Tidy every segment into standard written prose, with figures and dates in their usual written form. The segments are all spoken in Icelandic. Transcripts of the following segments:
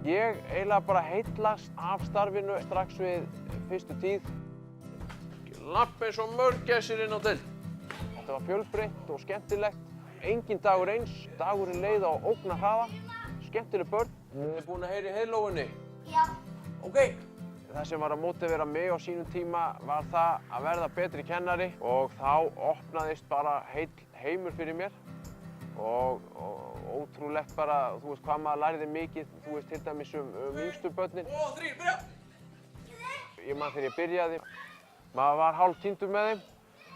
Ég eiginlega bara heillast af starfinu strax við fyrstu tíð. Lapp eins og mörgæsir inn á deild. Þetta var fjölbreytt og skemmtilegt. Enginn dagur eins. Dagurinn leið á ógnarhraða. Skemmtileg börn. Þið búin að heyra í heiðlóginni? Já. Ok. Það sem var að mótivera mig á sínum tíma var það að verða betri kennari og þá opnaðist bara heill heimur fyrir mér og ótrúlegt bara, þú veist hvað maður lærði mikið, þú veist til dæmis yngstu börnin. 2, 3, byrja! Ég man þegar ég byrjaði, maður var hálftíndur með þeim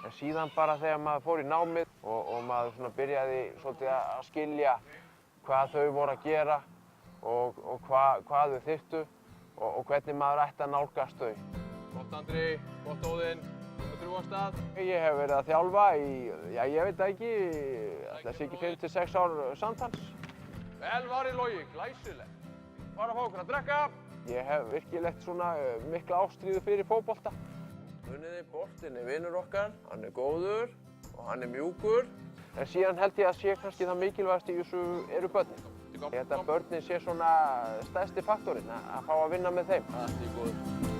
en síðan bara þegar maður fór í námið og maður svona byrjaði svolítið að skilja hvað þau voru að gera og hvað þau þyrftu og hvernig maður ætti að nálgast þau. Gott Andri, gott Óðinn, nummer 3 á stað. Ég hef verið að þjálfa í, já ég veit það ekki, ætla sé ekki 5 til 6 ár samtals. Vel varið Logi, glæsilegt. Bara fá okkur að drekka. Ég hef virkilegt svona mikla ástríðu fyrir fótbolta. Muniði, boltinn er vinur okkar, hann er góður og hann er mjúkur. En síðan held ég að sé kannski það mikilvægast í þessu eru börnin. Ég held að börnin sé svona stærsti faktorinn að fá að vinna með þeim. Það er góður.